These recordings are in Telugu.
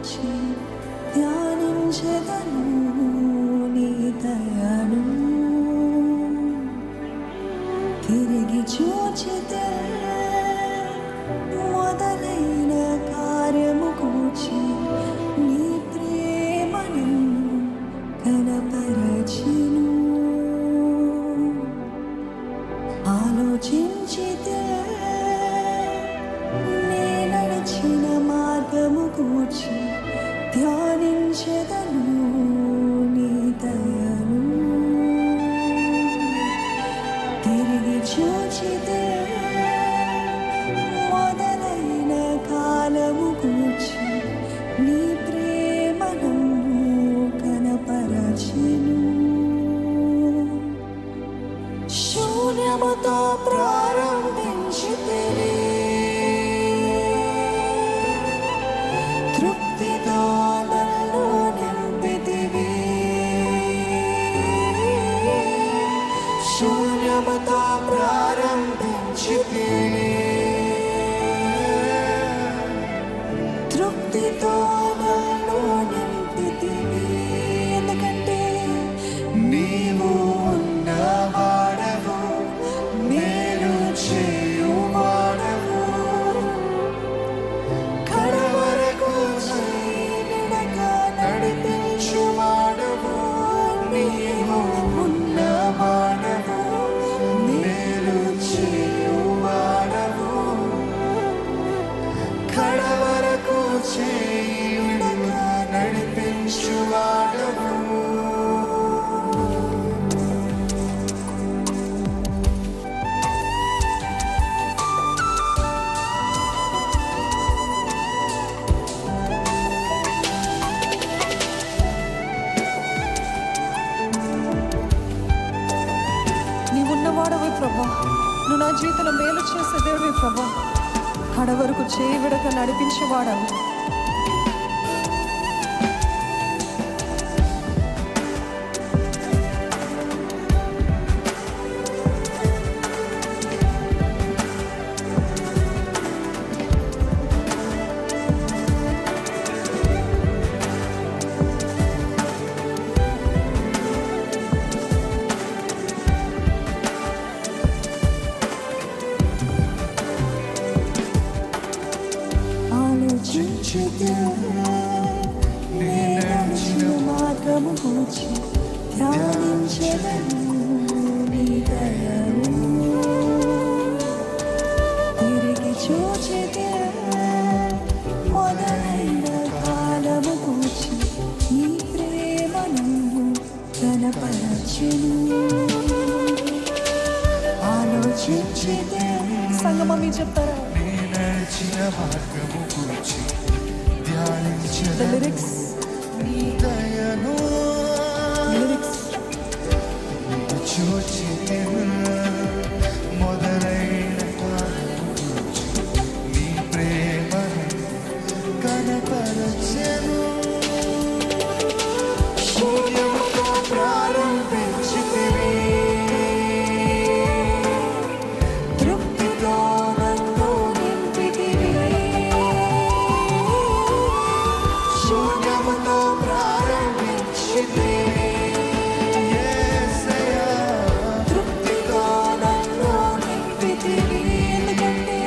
గూర్చి ధ్యానించెదను నీ దయను తిరిగి చూచితే మొదలైన కార్యము గూర్చి నీ ప్రేమను కనపరచెను ఆలోచించితే నే నడిచిన మార్గము గూర్చి ధ్యానించెదను నీ దయను తిరిగి చూచితే మొదలైన కాలము గూర్చి నీ ప్రేమను కనపరచెను శూన్యముతో ప్రారంభించితే తృప్తితో నన్ను నింపితివి శూన్యముతో ప్రారంభించితే తృప్తితో నన్ను నింపితివి ఎందుకంటే నీవు ఉన్నవాడవు మేలు చేయువాడవు కడవరకు విడక నడిపించువాడవు నీవు ఉన్నవాడవు మేలు చేయువాడవు కడవరకు విడక నడిపించువాడవు నీవున్నవాడవి ప్రభా నువ్వు నా జీవితంలో మేలు చేసే దేవుడివి ప్రభా కడవరకు చేయి విడక నడిపించేవాడవు నడిచిన మార్గము గూర్చి ధ్యానించెదను నీ దయను తిరిగి చూచితే మొదలైన కాలము గూర్చి నీ ప్రేమను కనపరచెను ఆలోచించితే సంగమం మీరు చెప్తారా నడిచిన మార్గము గూర్చి ధ్యానించెదను నీ దయను చూచితే మొదలైన కాలము గూర్చి నీ ప్రేమను కనపరచెను శూన్యముతో ప్రారంభించితివి తృప్తితో నన్ను నింపితివి శూన్యముతో ప్రారంభించితివి తృప్తితో నన్ను నింపితివి ఎందుకంటే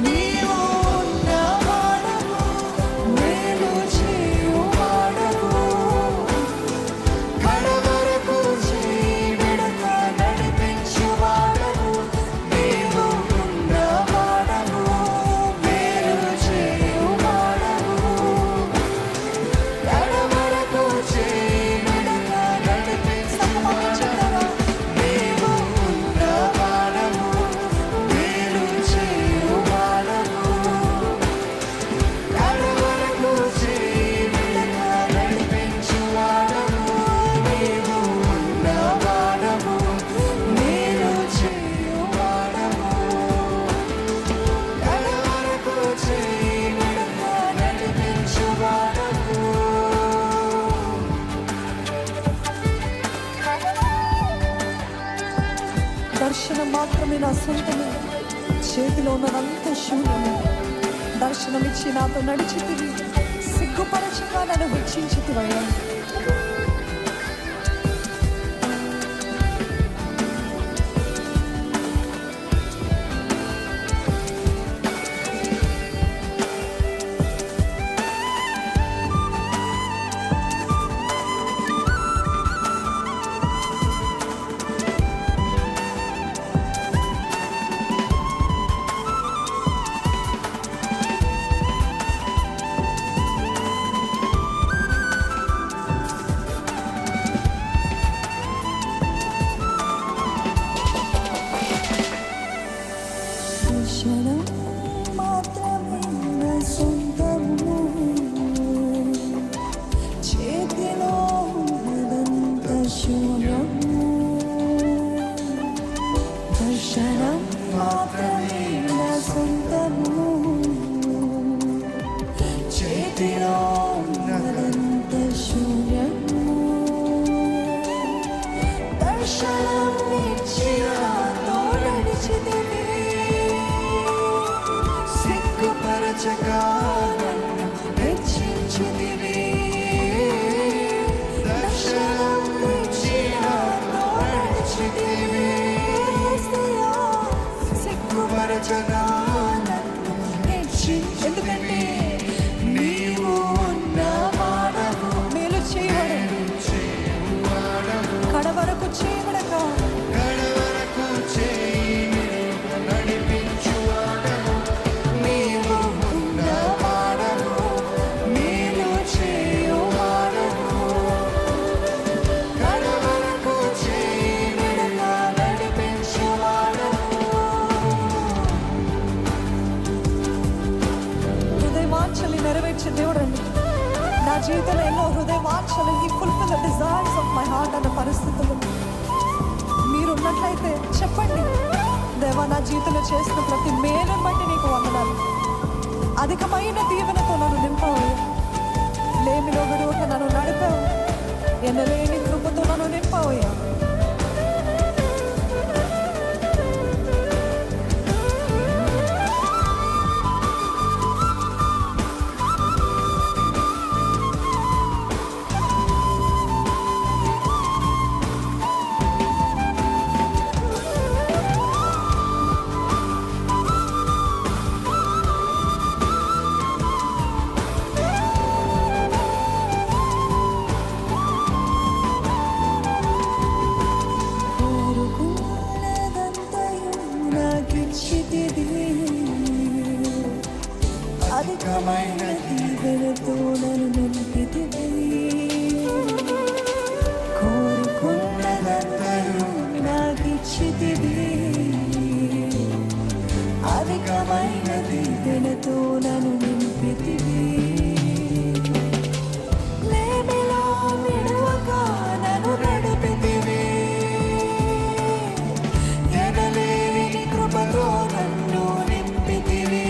నీవు ఉన్నవాడవు మేలు చేయువాడవు కడవరకు చేయి విడక నడిపించువాడవు నీవు ఉన్నవాడవు మేలు చేయువాడవు కడవరకు చేయి విడక నడిపించువాడవు నీవు ఉన్నవాడవు మేలు చేయువాడవు కడవరకు చేయి విడక నడిపించువాడవు నీవు ఉన్నవాడవు మేలు చేయువాడవు కడవరకు చేయి విడక నడిపించువాడవు దర్శనం మాత్రమే నా సొంతమే చేతిలో ఉన్నదంతా శూన్యమే దర్శనమిచ్చి నాతో నడిచితివి సిగ్గుపరచగా నన్ను హెచ్చించితివయ్యా. క్షణం మాత్రమే నా సొంతము, చేతిలో ఉన్నదంత శూన్యము. దర్శనం మాత్రమే నా సొంతము, చేతిలో ఉన్నదంత శూన్యము. దర్శనం నిచ్చిన తోడడిచితివి, సిగ్గుపరచగా నన్ను హెచ్చించితివి. దర్శనం నిచ్చిన తోడడిచితివి, సిగ్గుపరచగా నన్ను హెచ్చించితివి. ఎందుకంటే నీవు ఉన్నవాడవు, మేలు చేయవాడవు, కడవరకు చేయబడక నడిపించువాడవు. నీవు ఉన్నవాడవు, మేలు చేయువాడవు, కడవరకు చేయబడక నడిపించువాడవు. హృదయవాంఛల్ని నెరవేర్చే దేవుడండి. నా జీవితంలో ఎన్నో హృదయవాంఛలు, ఈ fulfil the desires of my heart అన్న పరిస్థితులు మీరున్నట్లయితే చెప్పండి, దేవా నా జీవితంలో చేసిన ప్రతి మేలుని బట్టి నీకు వందనాలు. అధికమైన దీవెనతో నన్ను నింపావు, లేమిలో విడువక నన్ను నడిపావు, ఎనలేని కృపతో నన్ను నింపావయ్యా. అధికమైన దీవెనతో నన్ను నింపితివి, కోరుకున్నదంతయు నాకిచ్చితివి. అధికమైన దీవెనతో నన్ను నింపితివి, లేమిలో విడువక నన్ను నడిపితివి. ఎనలేని కృపతో నన్ను నింపితివి,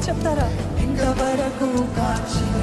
చెప్తారా? ఇంతవరకు కాచిన